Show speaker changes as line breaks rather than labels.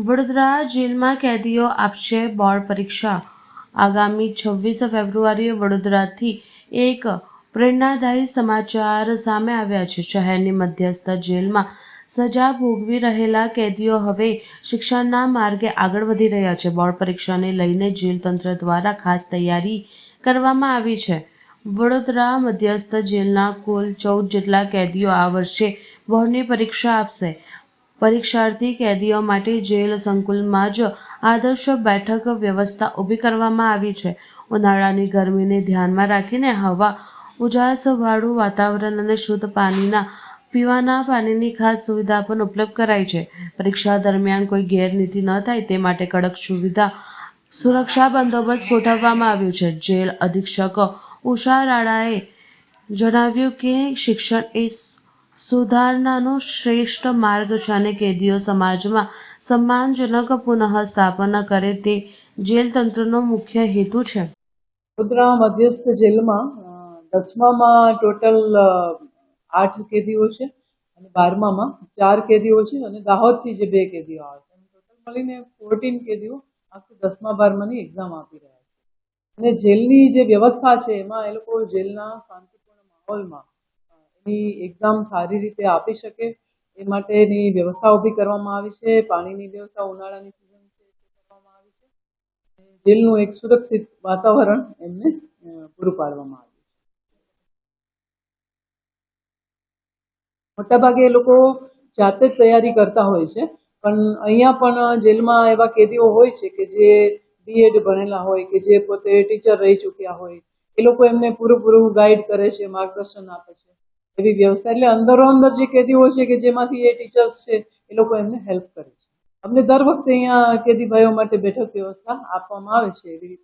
વડોદરા જેલમાં કેદીઓ આપશે બોર્ડ પરીક્ષા. આગામી 26 ફેબ્રુઆરીએ વડોદરાથી એક પ્રેરણાદાયી સમાચાર સામે આવ્યા છે. શહેરની મધ્યસ્થ જેલમાં સજા ભોગવી રહેલા કેદીઓ હવે શિક્ષણના માર્ગે આગળ વધી રહ્યા છે. બોર્ડ પરીક્ષાને લઈને જેલ તંત્ર દ્વારા ખાસ તૈયારી કરવામાં આવી છે. વડોદરા મધ્યસ્થ જેલના કુલ 14 જેટલા કેદીઓ આ વર્ષે બોર્ડની પરીક્ષા આપશે. પરીક્ષાર્થી કેદીઓ માટે જેલ સંકુલમાં જ આદર્શ બેઠક વ્યવસ્થા ઊભી કરવામાં આવી છે. ઉનાળાની ગરમીને ધ્યાનમાં રાખીને હવા ઉજાસવાળું વાતાવરણ અને શુદ્ધ પીવાના પાણીની ખાસ સુવિધા પણ ઉપલબ્ધ કરાઈ છે. પરીક્ષા દરમિયાન કોઈ ગેરરીતિ ન થાય તે માટે કડક સુરક્ષા બંદોબસ્ત ગોઠવવામાં આવ્યું છે. જેલ અધિક્ષક ઉષા રાણાએ જણાવ્યું કે શિક્ષણ એ સુધારણાનો શ્રેષ્ઠ માર્ગ છે અને કેદીઓ સમાજમાં સન્માનજનક પુનઃસ્થાપન કરે તે જેલ તંત્રનો મુખ્ય હેતુ છે.
વડોદરા મધ્યસ્થ જેલમાં 10મામાં ટોટલ 8 કેદીઓ છે અને 12મામાં 4 કેદીઓ છે અને દાહોદથી જે 2 કેદીઓ આવે છે. ટોટલ મળીને 14 કેદીઓ આખી 10મા 12માની એક્ઝામ આપી રહ્યા છે. અને જેલની જે વ્યવસ્થા છે એમાં એ લોકો જેલના શાંતિપૂર્ણ માહોલમાં એની એક્ઝામ સારી રીતે આપી શકે એ માટેની વ્યવસ્થા ઊભી કરવામાં આવી છે. પાણીની વ્યવસ્થા ઉનાળાની સિઝન છે તે કરવામાં આવી છે. જેલનું એક સુરક્ષિત વાતાવરણ એમને પૂરું પાડવામાં આવ્યું છે. મોટાભાગે એ લોકો જાતે જ તૈયારી કરતા હોય છે, પણ અહીંયા પણ જેલમાં એવા કેદીઓ હોય છે કે જે બીએડ ભણેલા હોય કે જે પોતે ટીચર રહી ચૂક્યા હોય. એ લોકો એમને પૂરું ગાઈડ કરે છે, માર્ગદર્શન આપે છે. એવી વ્યવસ્થા એટલે અંદર જે કેદીઓ છે કે જેમાંથી એ ટીચર્સ છે એ લોકો એમને હેલ્પ કરે છે. અમને દર વખતે અહીંયા કેદી ભાઈઓ માટે બેઠક વ્યવસ્થા આપવામાં આવે છે. એવી